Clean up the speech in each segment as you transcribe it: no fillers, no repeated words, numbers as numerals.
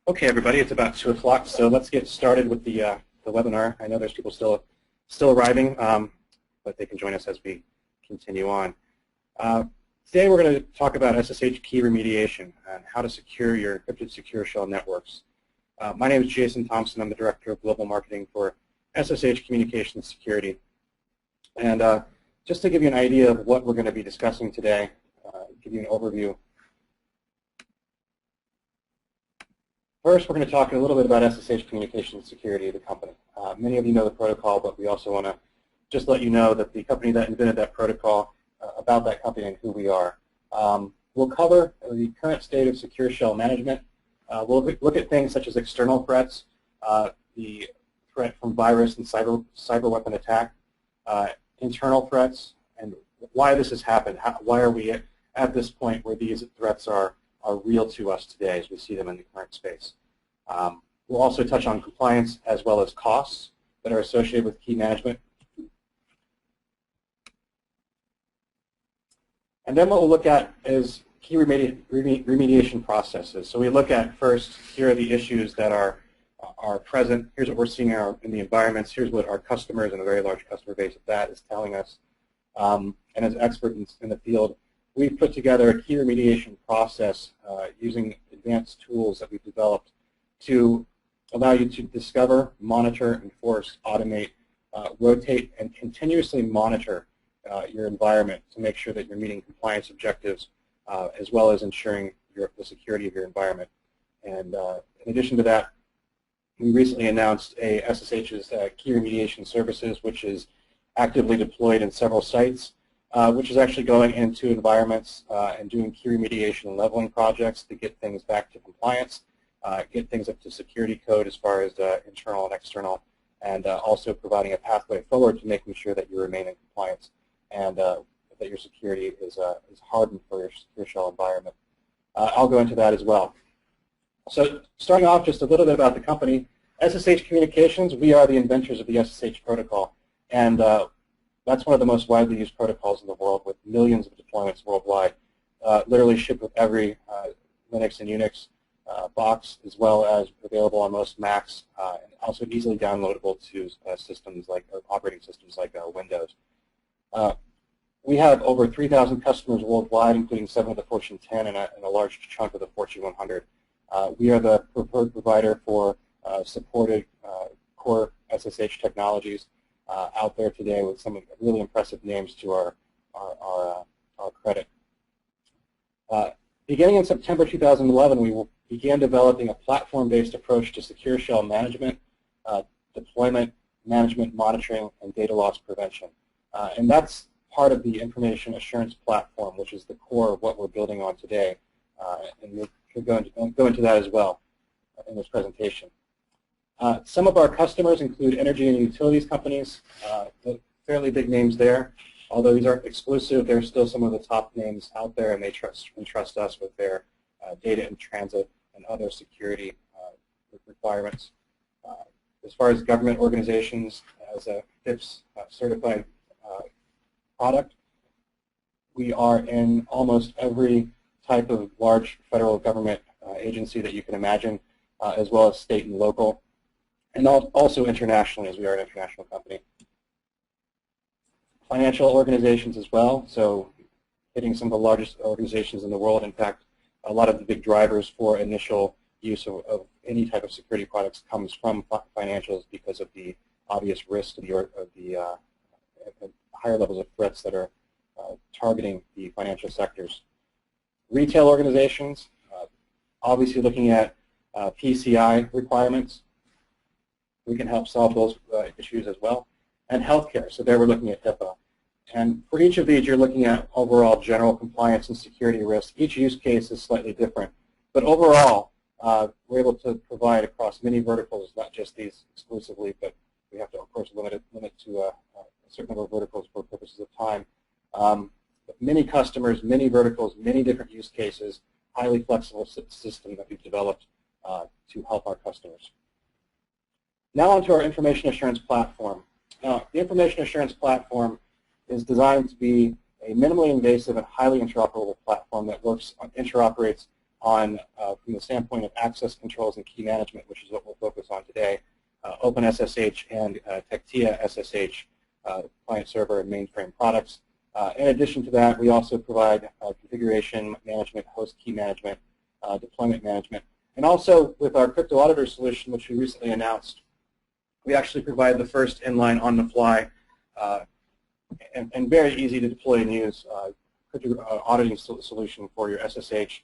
Okay, everybody, it's about 2 o'clock, so let's get started with the webinar. I know there's people still arriving, but they can join us as we continue on. Today we're going to talk about SSH key remediation and how to secure your encrypted secure shell networks. My name is Jason Thompson. I'm the Director of Global Marketing for SSH Communications Security. And just to give you an idea of what we're going to be discussing today, give you an overview. First, we're going to talk a little bit about SSH Communications Security, the company. Many of you know the protocol, but we also want to just let you know that the company that invented that protocol, about that company and who we are. We'll cover the current state of secure shell management. We'll look at things such as external threats, the threat from virus and cyber weapon attack, internal threats, and why this has happened. Why are we at this point where these threats are real to us today as we see them in the current space. We'll also touch on compliance as well as costs that are associated with key management. And then what we'll look at is key remediation processes. So we look at first, here are the issues that are present. Here's what we're seeing in the environments. Here's what our customers and a very large customer base of that is telling us. And as experts in the field, we've put together a key remediation process using advanced tools that we've developed to allow you to discover, monitor, enforce, automate, rotate, and continuously monitor your environment to make sure that you're meeting compliance objectives as well as ensuring the security of your environment. And in addition to that, we recently announced a SSH's key remediation services, which is actively deployed in several sites. Which is actually going into environments and doing key remediation and leveling projects to get things back to compliance, get things up to security code as far as internal and external, and also providing a pathway forward to making sure that you remain in compliance and that your security is hardened for your secure shell environment. I'll go into that as well. So starting off just a little bit about the company, SSH Communications, we are the inventors of the SSH protocol. And that's one of the most widely used protocols in the world with millions of deployments worldwide, literally shipped with every Linux and Unix box, as well as available on most Macs, and also easily downloadable to systems like operating systems like Windows. We have over 3,000 customers worldwide, including 7 of the Fortune 10 and a large chunk of the Fortune 100. We are the preferred provider for supported core SSH technologies out there today with some really impressive names to our credit. Beginning in September 2011, we began developing a platform-based approach to secure shell management, deployment, management, monitoring, and data loss prevention. And that's part of the information assurance platform, which is the core of what we're building on today. And we'll go into that as well in this presentation. Some of our customers include energy and utilities companies, fairly big names there. Although these aren't exclusive, they're still some of the top names out there, and they trust us with their data in transit and other security requirements. As far as government organizations, as a FIPS certified product, we are in almost every type of large federal government agency that you can imagine, as well as state and local. And also internationally, as we are an international company. Financial organizations as well, so hitting some of the largest organizations in the world. In fact, a lot of the big drivers for initial use of any type of security products comes from financials because of the obvious risk of the higher levels of threats that are targeting the financial sectors. Retail organizations, obviously looking at PCI requirements. We can help solve those issues as well. And healthcare, so there we're looking at HIPAA. And for each of these, you're looking at overall general compliance and security risk. Each use case is slightly different. But overall, we're able to provide across many verticals, not just these exclusively, but we have to, of course, limit to a certain number of verticals for purposes of time. But many customers, many verticals, many different use cases, highly flexible system that we've developed to help our customers. Now onto our information assurance platform. Now, the information assurance platform is designed to be a minimally invasive and highly interoperable platform that interoperates on, from the standpoint of access controls and key management, which is what we'll focus on today, OpenSSH and Tectia SSH client server and mainframe products. In addition to that, we also provide configuration management, host key management, deployment management. And also with our crypto auditor solution, which we recently announced, we actually provide the first inline on-the-fly and very easy to deploy and use crypto auditing solution for your SSH,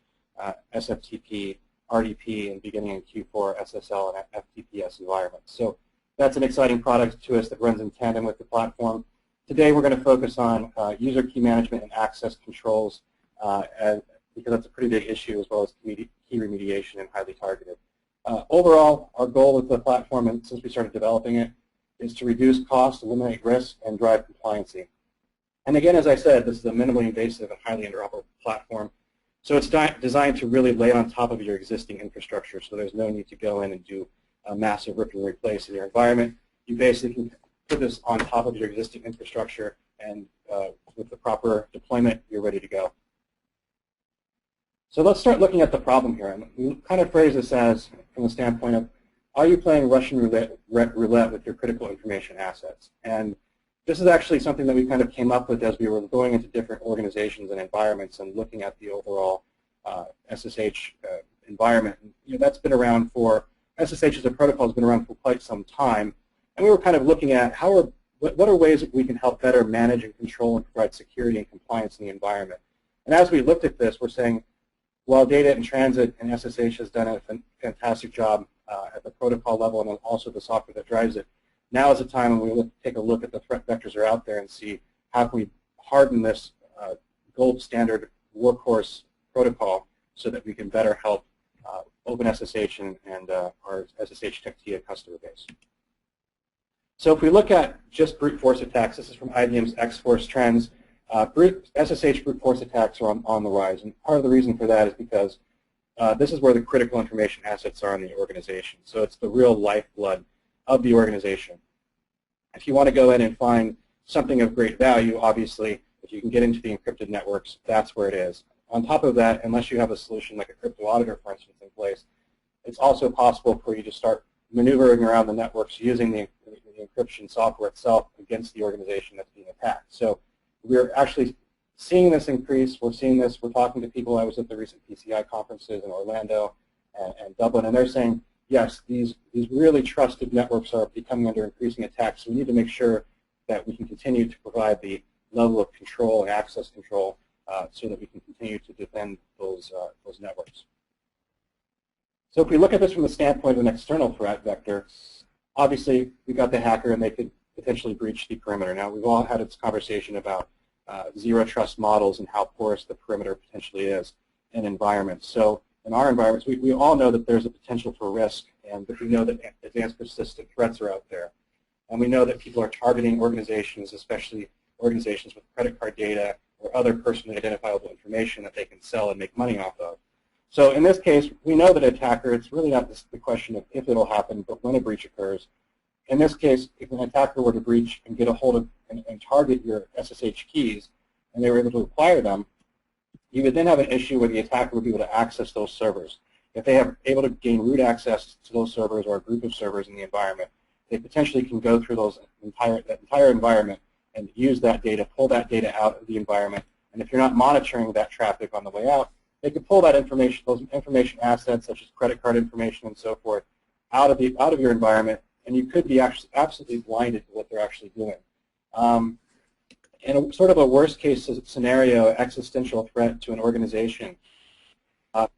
SFTP, RDP, and beginning in Q4, SSL and FTPS environments. So that's an exciting product to us that runs in tandem with the platform. Today we're going to focus on user key management and access controls because that's a pretty big issue, as well as key remediation and highly targeted. Overall, our goal with the platform, and since we started developing it, is to reduce cost, eliminate risk, and drive compliancy. And again, as I said, this is a minimally invasive and highly interoperable platform. So it's designed to really lay on top of your existing infrastructure, so there's no need to go in and do a massive rip and replace in your environment. You basically can put this on top of your existing infrastructure, and with the proper deployment, you're ready to go. So let's start looking at the problem here. And we kind of phrase this as, from the standpoint of, are you playing Russian roulette with your critical information assets? And this is actually something that we kind of came up with as we were going into different organizations and environments and looking at the overall SSH environment. You know, that's been around for, SSH as a protocol has been around for quite some time. And we were kind of looking at what are ways that we can help better manage and control and provide security and compliance in the environment. And as we looked at this, we're saying, while data in transit and SSH has done a fantastic job at the protocol level and also the software that drives it, now is the time when we take a look at the threat vectors that are out there and see how can we harden this gold standard workhorse protocol so that we can better help OpenSSH and our SSH Tectia customer base. So if we look at just brute force attacks, this is from IBM's X-Force Trends. SSH brute force attacks are on the rise, and part of the reason for that is because this is where the critical information assets are in the organization. So it's the real lifeblood of the organization. If you want to go in and find something of great value, obviously, if you can get into the encrypted networks, that's where it is. On top of that, unless you have a solution like a crypto auditor, for instance, in place, it's also possible for you to start maneuvering around the networks using the encryption software itself against the organization that's being attacked. So we're actually seeing this increase. We're seeing this. We're talking to people. I was at the recent PCI conferences in Orlando and Dublin, and they're saying, yes, these really trusted networks are becoming under increasing attack, so we need to make sure that we can continue to provide the level of control and access control so that we can continue to defend those networks. So if we look at this from the standpoint of an external threat vector, obviously we've got the hacker and they could potentially breach the perimeter. Now we've all had this conversation about zero trust models and how porous the perimeter potentially is in environments. So in our environments, we all know that there's a potential for risk, but we know that advanced persistent threats are out there. And we know that people are targeting organizations, especially organizations with credit card data or other personally identifiable information that they can sell and make money off of. So in this case, we know that attacker, it's really not the question of if it'll happen, but when a breach occurs. In this case, if an attacker were to breach and get a hold of and target your SSH keys, and they were able to acquire them, you would then have an issue where the attacker would be able to access those servers. If they are able to gain root access to those servers or a group of servers in the environment, they potentially can go through that entire environment and use that data, pull that data out of the environment. And if you're not monitoring that traffic on the way out, they could pull that information, those information assets such as credit card information and so forth, out of your environment, and you could be actually absolutely blinded to what they're actually doing. In a sort of a worst-case scenario, existential threat to an organization,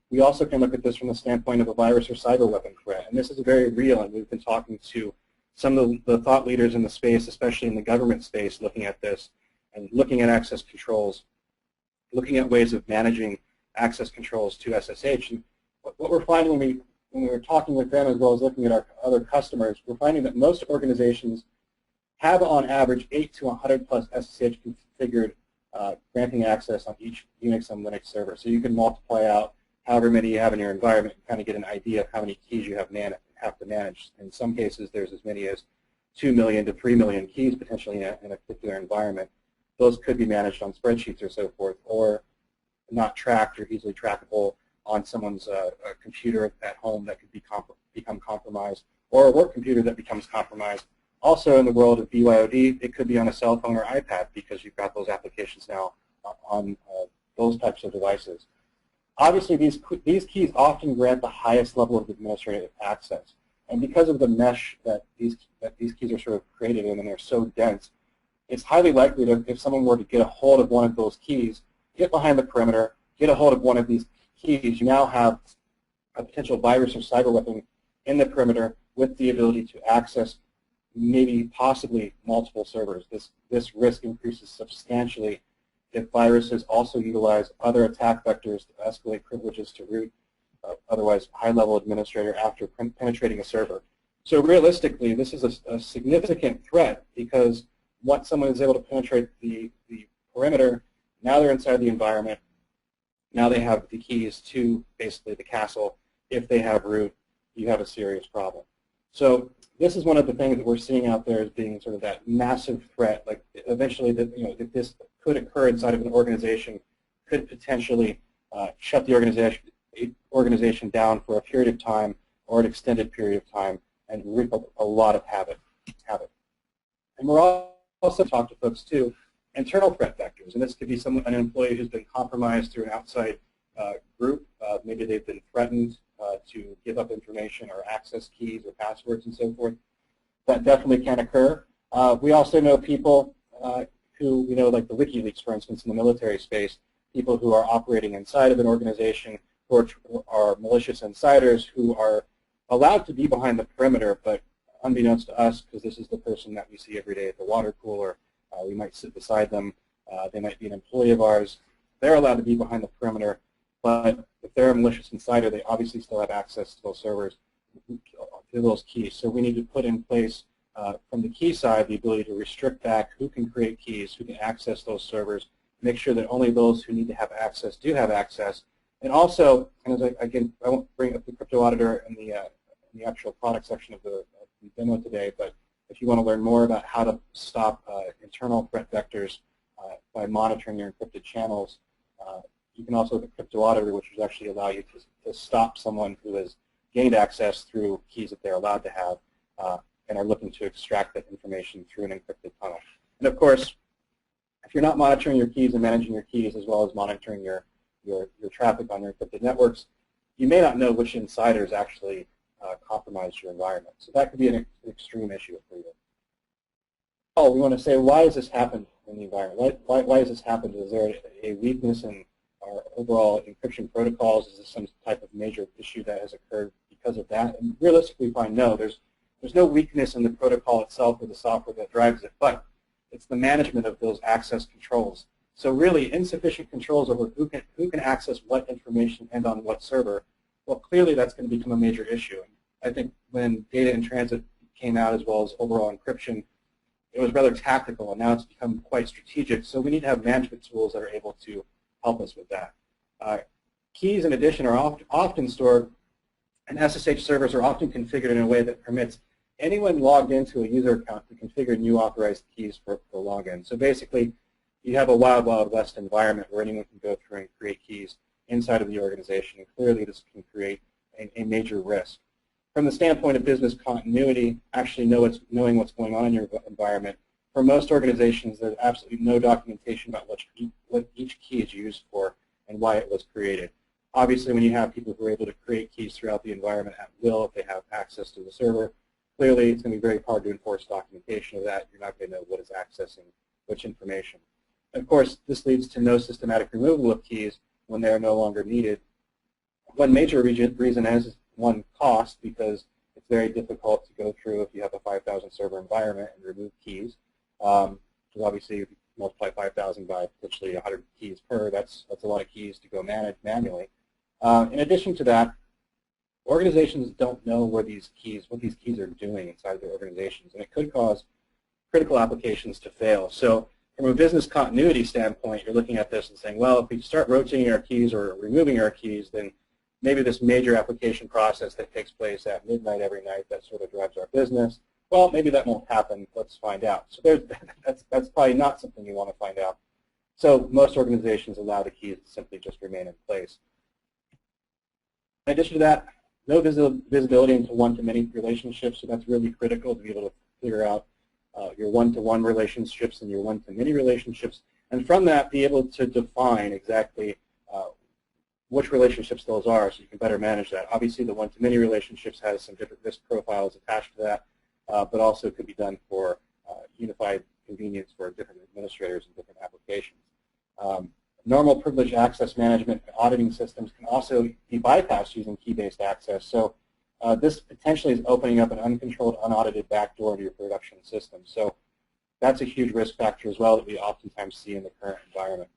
we also can look at this from the standpoint of a virus or cyber weapon threat, and this is very real, and we've been talking to some of the thought leaders in the space, especially in the government space, looking at this and looking at access controls, looking at ways of managing access controls to SSH. And what we're finding when we're talking with them as well as looking at our other customers, we're finding that most organizations have on average 8 to 100 plus SSH configured granting access on each Unix and Linux server. So you can multiply out however many you have in your environment and kind of get an idea of how many keys you have to manage. In some cases, there's as many as 2 million to 3 million keys potentially in a particular environment. Those could be managed on spreadsheets or so forth, or not tracked or easily trackable on someone's computer at home that could become compromised, or a work computer that becomes compromised. Also in the world of BYOD, it could be on a cell phone or iPad because you've got those applications now on those types of devices. Obviously, these keys often grant the highest level of administrative access. And because of the mesh that these keys are sort of created in, and they're so dense, it's highly likely that if someone were to get a hold of one of those keys, get behind the perimeter, get a hold of one of these keys, you now have a potential virus or cyber weapon in the perimeter with the ability to access maybe possibly multiple servers. This risk increases substantially if viruses also utilize other attack vectors to escalate privileges to root otherwise high-level administrator after penetrating a server. So realistically, this is a significant threat because once someone is able to penetrate the perimeter, now they're inside the environment. Now they have the keys to basically the castle. If they have root, you have a serious problem. So this is one of the things that we're seeing out there as being sort of that massive threat. Like eventually, if this could occur inside of an organization, could potentially shut the organization down for a period of time or an extended period of time and reap a lot of havoc. And we're also talking to folks too, internal threat vectors, and this could be an employee who's been compromised through an outside group. Maybe they've been threatened to give up information or access keys or passwords and so forth. That definitely can occur. We also know people who, like the WikiLeaks, for instance, in the military space, people who are operating inside of an organization who are malicious insiders who are allowed to be behind the perimeter, but unbeknownst to us, because this is the person that we see every day at the water cooler, we might sit beside them, they might be an employee of ours, they're allowed to be behind the perimeter, but if they're a malicious insider, they obviously still have access to those servers, to those keys. So we need to put in place, from the key side, the ability to restrict back who can create keys, who can access those servers, make sure that only those who need to have access do have access. And also, and as I won't bring up the crypto auditor in the actual product section of the demo today, but if you want to learn more about how to stop internal threat vectors by monitoring your encrypted channels, you can also look at crypto auditor, which will actually allow you to stop someone who has gained access through keys that they're allowed to have and are looking to extract that information through an encrypted tunnel. And of course, if you're not monitoring your keys and managing your keys as well as monitoring your traffic on your encrypted networks, you may not know which insiders actually compromise your environment. So that could be an extreme issue for you. Oh, we want to say, why has this happened in the environment? Why has this happened? Is there a weakness in our overall encryption protocols? Is this some type of major issue that has occurred because of that? And realistically, we find no. There's no weakness in the protocol itself or the software that drives it, but it's the management of those access controls. So really, insufficient controls over who can access what information and on what server. Well, clearly that's going to become a major issue. I think when data in transit came out as well as overall encryption, it was rather tactical, and now it's become quite strategic. So we need to have management tools that are able to help us with that. Keys, in addition, are often stored, and SSH servers are often configured in a way that permits anyone logged into a user account to configure new authorized keys for login. So basically, you have a wild, wild west environment where anyone can go through and create keys inside of the organization, and clearly this can create a major risk. From the standpoint of business continuity, actually knowing what's going on in your environment, for most organizations, there's absolutely no documentation about what each key is used for and why it was created. Obviously, when you have people who are able to create keys throughout the environment at will, if they have access to the server, clearly it's going to be very hard to enforce documentation of that. You're not going to know what is accessing which information. Of course, this leads to no systematic removal of keys when they are no longer needed. One major reason is, one, cost, because it's very difficult to go through if you have a 5,000 server environment and remove keys. Because obviously, if you multiply 5,000 by potentially 100 keys per, that's a lot of keys to go manage manually. In addition to that, organizations don't know what these keys are doing inside their organizations, and it could cause critical applications to fail. So from a business continuity standpoint, you're looking at this and saying, well, if we start rotating our keys or removing our keys, then maybe this major application process that takes place at midnight every night that sort of drives our business, well, maybe that won't happen. Let's find out. So that's probably not something you want to find out. So most organizations allow the keys to simply just remain in place. In addition to that, no visibility into one-to-many relationships, so that's really critical to be able to figure out your one-to-one relationships and your one-to-many relationships, and from that be able to define exactly which relationships those are so you can better manage that. Obviously the one-to-many relationships has some different risk profiles attached to that, but also could be done for unified convenience for different administrators and different applications. Normal privileged access management and auditing systems can also be bypassed using key-based access. So this potentially is opening up an uncontrolled, unaudited backdoor to your production system. So that's a huge risk factor as well that we oftentimes see in the current environment.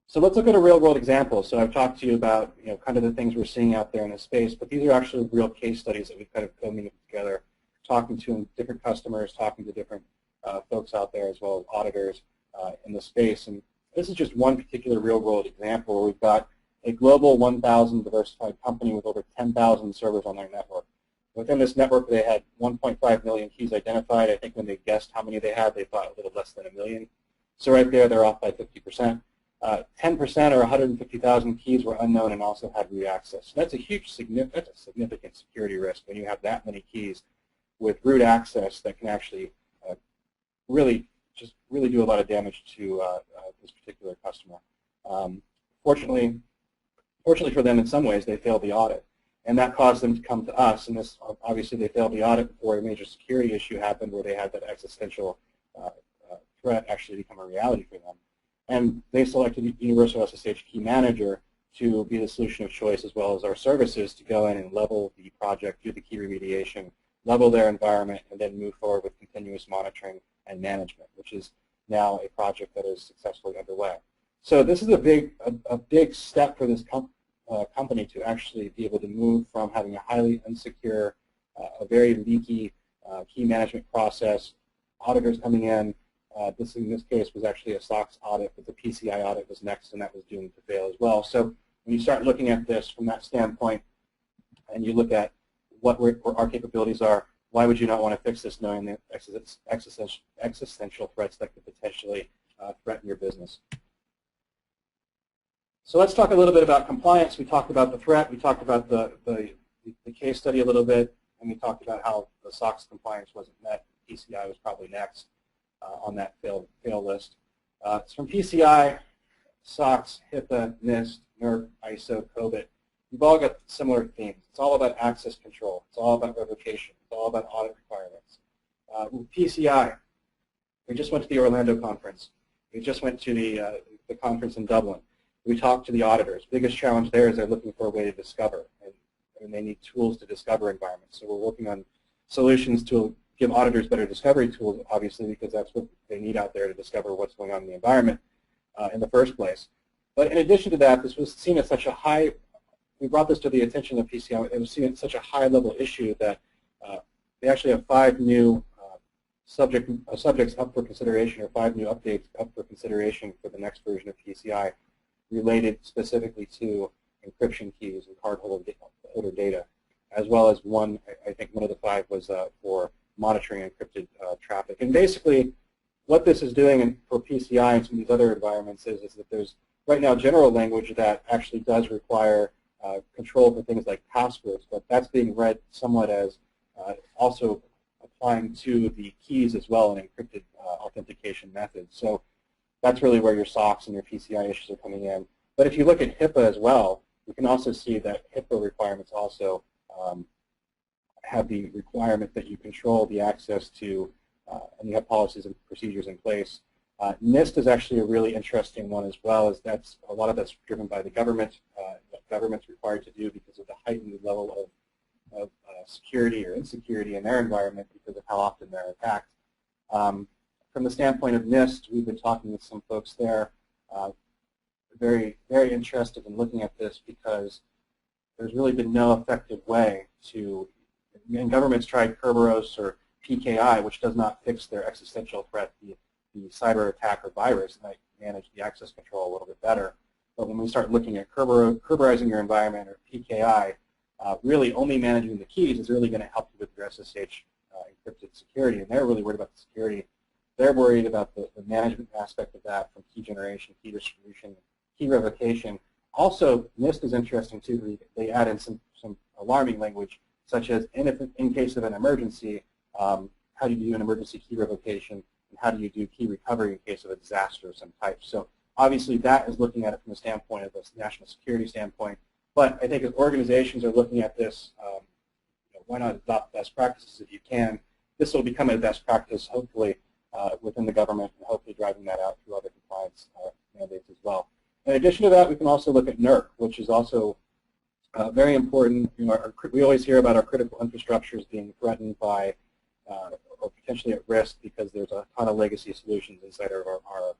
So let's look at a real-world example. So I've talked to you about kind of the things we're seeing out there in the space, but these are actually real case studies that we've kind of coming together, talking to different customers, talking to different folks out there as well as auditors in the space. And this is just one particular real-world example where we've got a global 1,000 diversified company with over 10,000 servers on their network. Within this network, they had 1.5 million keys identified. I think when they guessed how many they had, they thought a little less than 1 million. So right there, they're off by 50%. 10% or 150,000 keys were unknown and also had root access. So that's a significant security risk when you have that many keys with root access that can actually really do a lot of damage to this particular customer. Fortunately for them, in some ways, they failed the audit, and that caused them to come to us. And this, obviously, they failed the audit before a major security issue happened, where they had that existential threat actually become a reality for them. And they selected Universal SSH Key Manager to be the solution of choice, as well as our services, to go in and level the project, do the key remediation, level their environment, and then move forward with continuous monitoring and management, which is now a project that is successfully underway. So this is a big step for this company to actually be able to move from having a highly insecure, a very leaky key management process, auditors coming in. This in this case was actually a SOX audit, but the PCI audit was next, and that was doomed to fail as well. So when you start looking at this from that standpoint, and you look at what our capabilities are, why would you not want to fix this, knowing the existential threats that could potentially threaten your business? So let's talk a little bit about compliance. We talked about the threat. We talked about the case study a little bit, and we talked about how the SOX compliance wasn't met. PCI was probably next on that fail list. It's from PCI, SOX, HIPAA, NIST, NERC, ISO, COBIT. We've all got similar themes. It's all about access control. It's all about revocation. It's all about audit requirements. With PCI, we just went to the Orlando conference. We just went to the conference in Dublin. We talked to the auditors. Biggest challenge there is they're looking for a way to discover, and they need tools to discover environments. So we're working on solutions to give auditors better discovery tools, obviously, because that's what they need out there to discover what's going on in the environment in the first place. But in addition to that, this was seen as such a high, we brought this to the attention of PCI, it was seen as such a high-level issue that they actually have 5 new subjects up for consideration, or 5 new updates up for consideration for the next version of PCI, related specifically to encryption keys and cardholder data, as well as one, I think one of the 5 was for monitoring encrypted traffic. And basically, what this is doing for PCI and some of these other environments is that there's right now general language that actually does require control for things like passwords, but that's being read somewhat as also applying to the keys as well in encrypted authentication methods. So that's really where your SOX and your PCI issues are coming in. But if you look at HIPAA as well, you can also see that HIPAA requirements also have the requirement that you control the access to, and you have policies and procedures in place. NIST is actually a really interesting one as well, as that's a lot of that's driven by the government, what government's required to do because of the heightened level of security or insecurity in their environment because of how often they're attacked. From the standpoint of NIST, we've been talking with some folks there, very interested in looking at this because there's really been no effective way to, and governments tried Kerberos or PKI, which does not fix their existential threat, the cyber attack or virus, might manage the access control a little bit better. But when we start looking at Kerberizing your environment or PKI, really only managing the keys is really going to help you with your SSH encrypted security, and they're really worried about the security. They're worried about the management aspect of that, from key generation, key distribution, key revocation, Also, NIST is interesting too. They add in some alarming language, such as in case of an emergency, how do you do an emergency key revocation, and how do you do key recovery in case of a disaster of some type. So obviously that is looking at it from the standpoint of the national security standpoint. But I think as organizations are looking at this, why not adopt best practices if you can? This will become a best practice, hopefully, within the government, and hopefully driving that out through other compliance mandates as well. In addition to that, we can also look at NERC, which is also very important. We always hear about our critical infrastructures being threatened by or potentially at risk because there's a ton of legacy solutions inside of our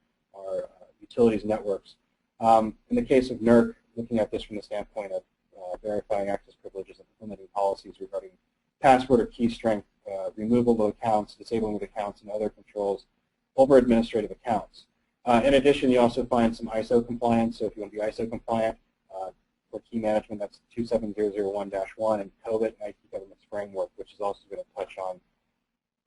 utilities networks. In the case of NERC, looking at this from the standpoint of verifying access privileges and implementing policies regarding password or key strength, removal of accounts, disabling of accounts, and other controls over administrative accounts. In addition, you also find some ISO compliance. So if you want to be ISO compliant for key management, that's 27001-1, and COVID, IT Government's Framework, which is also going to touch on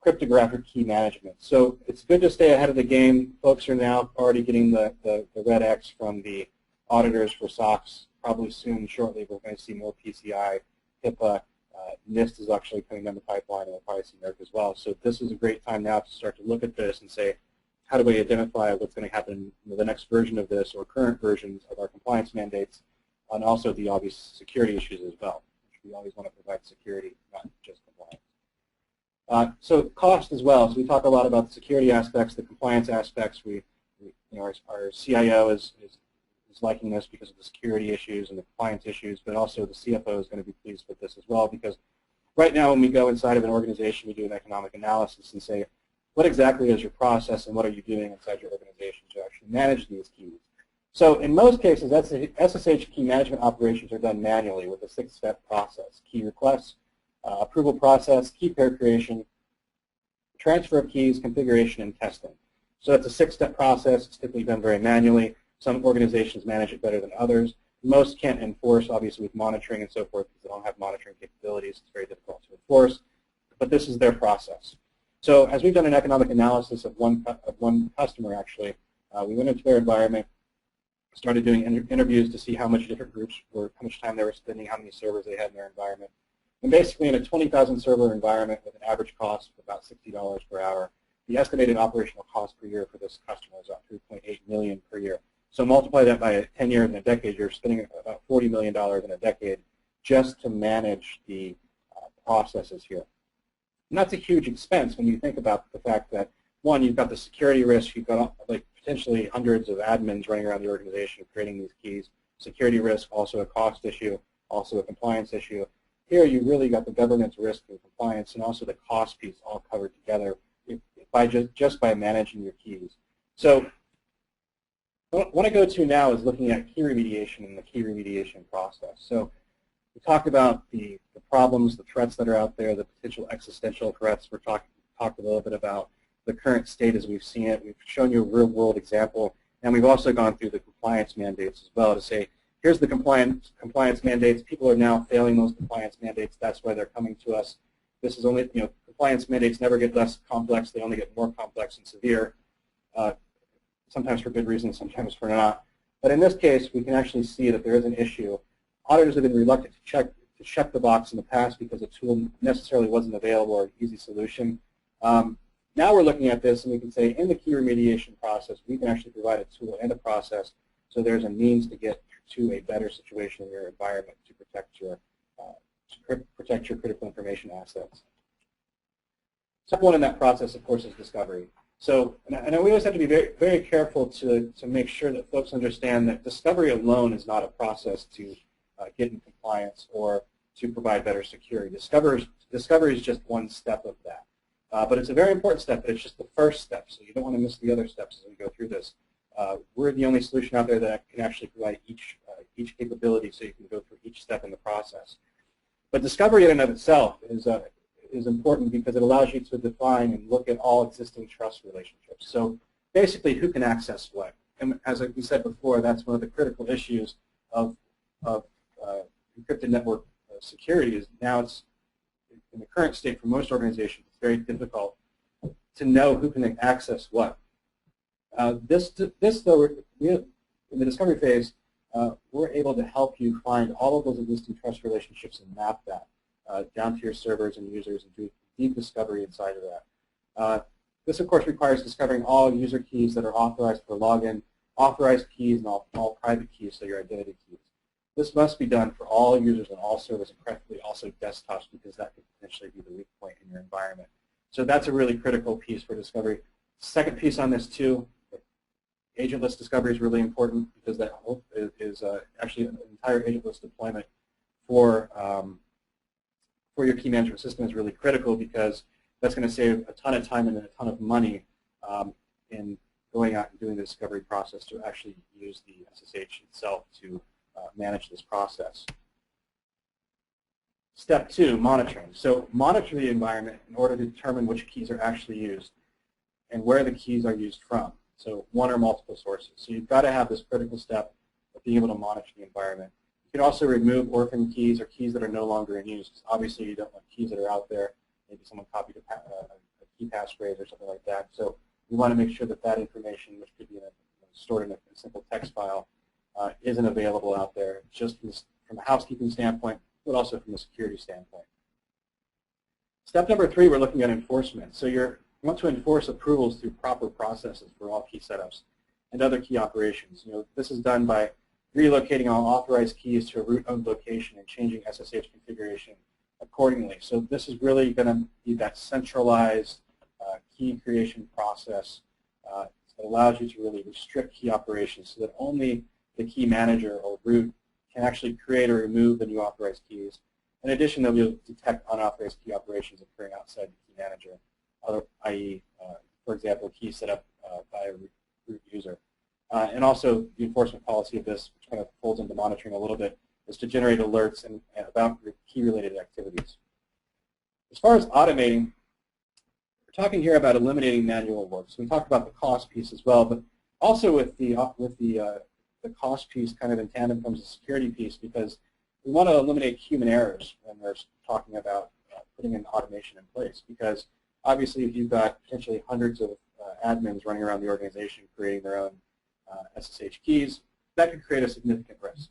cryptographic key management. So it's good to stay ahead of the game. Folks are now already getting the red X from the auditors for SOX. Probably soon, shortly, we're going to see more PCI, HIPAA. NIST is actually coming down the pipeline, and we'll probably see NERC as well. So this is a great time now to start to look at this and say, how do we identify what's going to happen in the next version of this or current versions of our compliance mandates, and also the obvious security issues as well, which we always want to provide security, not just compliance. So cost as well. So we talk a lot about the security aspects, the compliance aspects. Our CIO is liking this because of the security issues and the compliance issues, but also the CFO is going to be pleased with this as well, because right now when we go inside of an organization, we do an economic analysis and say, what exactly is your process and what are you doing inside your organization to actually manage these keys? So in most cases, SSH key management operations are done manually with a 6-step process: key requests, approval process, key pair creation, transfer of keys, configuration, and testing. So it's a 6-step process. It's typically done very manually. Some organizations manage it better than others. Most can't enforce, obviously, with monitoring and so forth, because they don't have monitoring capabilities. It's very difficult to enforce. But this is their process. So as we've done an economic analysis of one customer, actually, we went into their environment, started doing interviews to see how much different groups were, how much time they were spending, how many servers they had in their environment. And basically, in a 20,000 server environment with an average cost of about $60 per hour, the estimated operational cost per year for this customer is about $3.8 million per year. So multiply that by 10 years and a decade, you're spending about $40 million in a decade just to manage the processes here. And that's a huge expense when you think about the fact that, one, you've got the security risk, you've got like potentially hundreds of admins running around the organization creating these keys. Security risk, also a cost issue, also a compliance issue. Here you really got the governance risk and compliance and also the cost piece all covered together by just by managing your keys. So what I go to now is looking at key remediation and the key remediation process. So we talked about the problems, the threats that are out there, the potential existential threats. We're talked a little bit about the current state as we've seen it. We've shown you a real-world example, and we've also gone through the compliance mandates as well to say, here's the compliance mandates. People are now failing those compliance mandates. That's why they're coming to us. This is only, compliance mandates never get less complex. They only get more complex and severe, sometimes for good reasons, sometimes for not. But in this case, we can actually see that there is an issue. Auditors have been reluctant to check the box in the past because a tool necessarily wasn't available or an easy solution. Now we're looking at this and we can say in the key remediation process, we can actually provide a tool and a process so there's a means to get to a better situation in your environment to protect your critical information assets. Step one in that process, of course, is discovery. So, and we always have to be very, very careful to make sure that folks understand that discovery alone is not a process to get in compliance or to provide better security. Discovery is just one step of that. But it's a very important step, but it's just the first step, so you don't want to miss the other steps as we go through this. We're the only solution out there that can actually provide each capability so you can go through each step in the process. But discovery in and of itself is important because it allows you to define and look at all existing trust relationships. So basically, who can access what? And as we said before, that's one of the critical issues of encrypted network security is now it's in the current state for most organizations, it's very difficult to know who can access what. This though, in the discovery phase, we're able to help you find all of those existing trust relationships and map that down to your servers and users and do deep discovery inside of that. This, of course, requires discovering all user keys that are authorized for login, authorized keys, and all private keys, so your identity keys. This must be done for all users and all servers, and preferably also desktops, because that could potentially be the weak point in your environment. So that's a really critical piece for discovery. Second piece on this, too, agentless discovery is really important, because that is actually an entire agentless deployment for your key management system is really critical, because that's going to save a ton of time and a ton of money in going out and doing the discovery process to actually use the SSH itself to manage this process. Step 2, monitoring. So monitor the environment in order to determine which keys are actually used and where the keys are used from. So one or multiple sources. So you've got to have this critical step of being able to monitor the environment. You can also remove orphan keys or keys that are no longer in use. Obviously, you don't want keys that are out there. Maybe someone copied a key passphrase or something like that. So we want to make sure that that information, which could be stored in a simple text file, isn't available out there, just from a housekeeping standpoint, but also from a security standpoint. Step number 3, we're looking at enforcement. So you want to enforce approvals through proper processes for all key setups and other key operations. This is done by relocating all authorized keys to a root-owned location and changing SSH configuration accordingly. So this is really going to be that centralized key creation process that allows you to really restrict key operations so that only the key manager or root can actually create or remove the new authorized keys. In addition, they'll be able to detect unauthorized key operations occurring outside the key manager, i.e., for example, key set up by a root user. And also, the enforcement policy of this, which kind of folds into monitoring a little bit, is to generate alerts about key-related activities. As far as automating, we're talking here about eliminating manual work. So we talked about the cost piece as well, but also with the cost piece kind of in tandem comes the security piece, because we want to eliminate human errors when we're talking about putting an automation in place. Because obviously, if you've got potentially hundreds of admins running around the organization creating their own SSH keys, that could create a significant risk.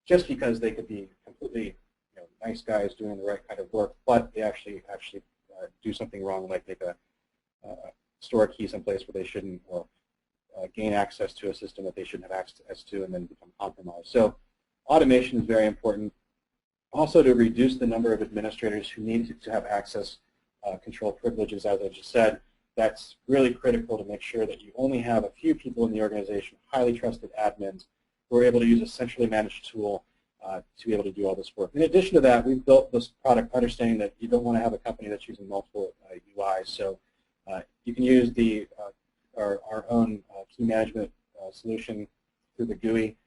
Just because they could be completely nice guys doing the right kind of work, but they actually do something wrong, like make store a key someplace where they shouldn't, or gain access to a system that they shouldn't have access to, and then become compromised. So automation is very important. Also, to reduce the number of administrators who need to have access control privileges, as I just said, that's really critical to make sure that you only have a few people in the organization, highly trusted admins, who are able to use a centrally managed tool to be able to do all this work. In addition to that, we've built this product understanding that you don't want to have a company that's using multiple UIs. So you can use our own key management solution through the GUI.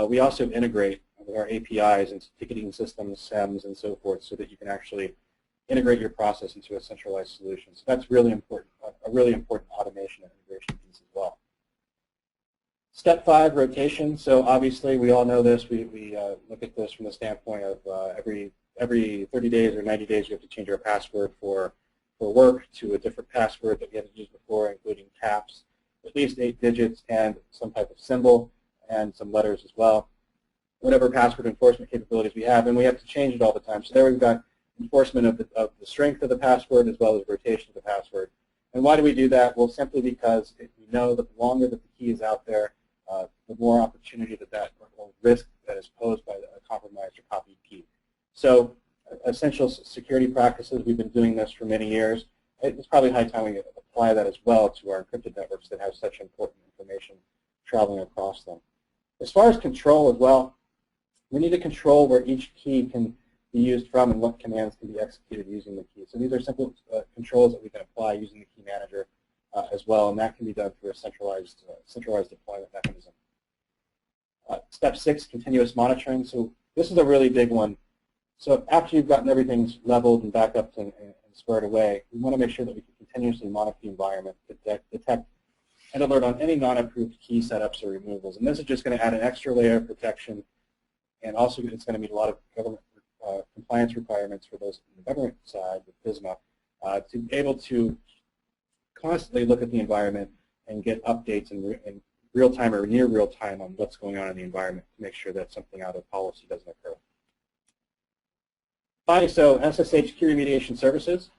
We also integrate with our APIs into ticketing systems, SEMs, and so forth, so that you can actually integrate your process into a centralized solution. So that's really important, a really important automation and integration piece as well. Step 5, rotation. So obviously, we all know this. We look at this from the standpoint of every 30 days or 90 days, you have to change our password for work to a different password that we haven't used before, including caps, at least 8 digits, and some type of symbol, and some letters as well. Whatever password enforcement capabilities we have, and we have to change it all the time. So there we've got enforcement of the strength of the password as well as rotation of the password. And why do we do that? Well, simply because we know that the longer that the key is out there, the more opportunity or risk that is posed by a compromised or copied key. So essential security practices, we've been doing this for many years. It's probably high time we apply that as well to our encrypted networks that have such important information traveling across them. As far as control as well, we need to control where each key can be used from and what commands can be executed using the key. So these are simple controls that we can apply using the key manager as well, and that can be done through a centralized deployment mechanism. Step 6, continuous monitoring. So this is a really big one. So after you've gotten everything leveled and backed up and squared away, we want to make sure that we can continuously monitor the environment, detect and alert on any non-approved key setups or removals. And this is just going to add an extra layer of protection, and also it's going to meet a lot of government compliance requirements for those on the government side with FISMA to be able to constantly look at the environment and get updates and real-time or near real-time on what's going on in the environment to make sure that something out of policy doesn't occur. Finally, so SSH key remediation services.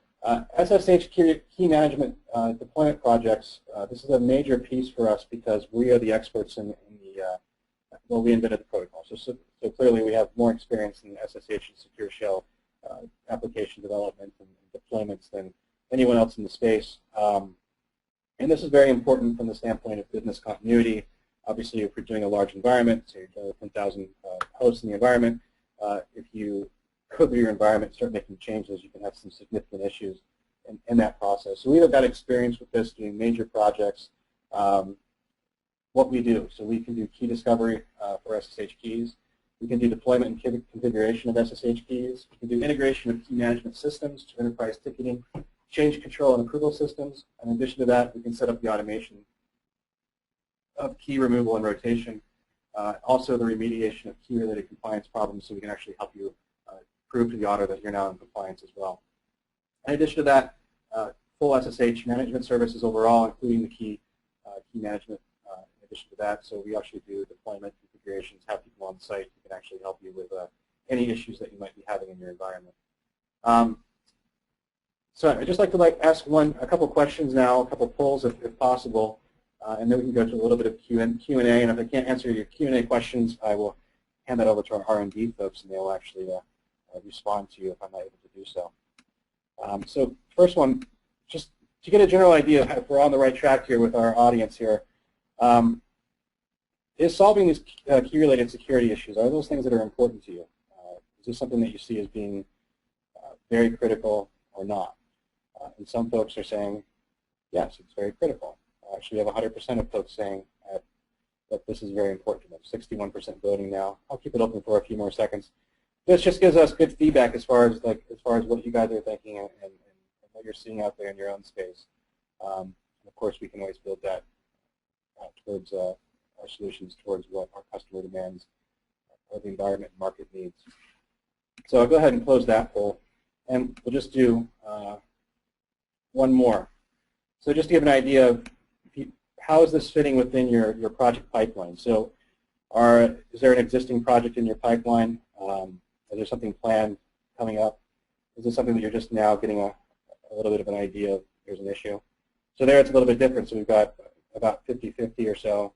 SSH key management deployment projects, this is a major piece for us because we are the experts in the, well, we invented the protocol. So clearly we have more experience in SSH and secure shell application development and deployments than anyone else in the space. And this is very important from the standpoint of business continuity. Obviously, if you're doing a large environment, so you're dealing with 10,000 hosts in the environment, if you cover your environment, start making changes, you can have some significant issues in that process. So we've got experience with this doing major projects. What we do, so we can do key discovery for SSH keys. We can do deployment and configuration of SSH keys. We can do integration of key management systems to enterprise ticketing, change control and approval systems. In addition to that, we can set up the automation of key removal and rotation. Also the remediation of key-related compliance problems, so we can actually help you prove to the auditor that you're now in compliance as well. In addition to that, full SSH management services overall, including the key management in addition to that. So we actually do deployment configurations, have people on site who can actually help you with any issues that you might be having in your environment. So I'd just like to ask a couple questions now, a couple polls if possible, and then we can go to a little bit of Q&A. And if I can't answer your Q&A questions, I will hand that over to our R&D folks, and they'll actually respond to you if I'm not able to do so. So first one, just to get a general idea of if we're on the right track here with our audience here, is solving these key-related security issues, are those things that are important to you? Is this something that you see as being very critical or not? And some folks are saying, yes, it's very critical. Actually, we have 100% of folks saying that this is very important to them. 61% voting now. I'll keep it open for a few more seconds. This just gives us good feedback as far as what you guys are thinking and what you're seeing out there in your own space. And of course, we can always build that towards our solutions, towards what our customer demands or the environment and market needs. So I'll go ahead and close that poll, and we'll just do one more. So just to give an idea of how is this fitting within your project pipeline. So is there an existing project in your pipeline? Is there something planned coming up? Is this something that you're just now getting a little bit of an idea of there's an issue? So there it's a little bit different. So we've got about 50-50 or so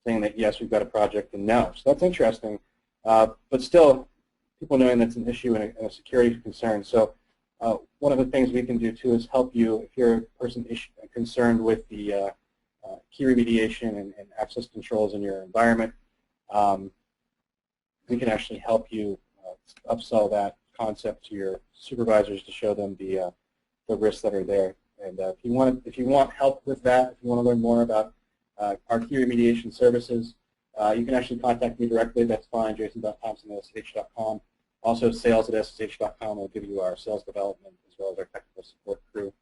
saying that yes, we've got a project, and no. So that's interesting. But still, people knowing that's an issue and a security concern. So one of the things we can do too is help you if you're a person concerned with the key remediation and access controls in your environment. We can actually help you upsell that concept to your supervisors to show them the risks that are there. And if you want help with that, if you want to learn more about our key remediation services, you can actually contact me directly. That's fine, jason.thompson@ssh.com. Also, sales@ssh.com will give you our sales development as well as our technical support crew.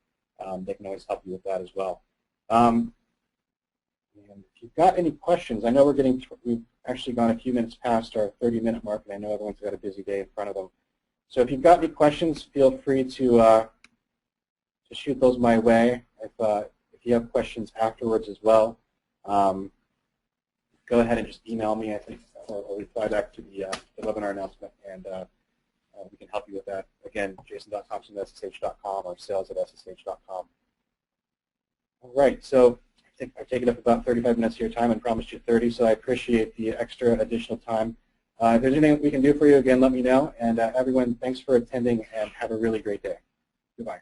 They can always help you with that as well. And if you've got any questions, I know we've actually gone a few minutes past our 30-minute mark, and I know everyone's got a busy day in front of them. So if you've got any questions, feel free to shoot those my way. If you have questions afterwards as well, go ahead and just email me, I think, or reply back to the webinar announcement, and we can help you with that. Again, jason.thompson@ssh.com or sales@ssh.com. All right, so I think I've taken up about 35 minutes of your time and promised you 30, so I appreciate the extra additional time. If there's anything we can do for you, again, let me know. And everyone, thanks for attending, and have a really great day. Goodbye.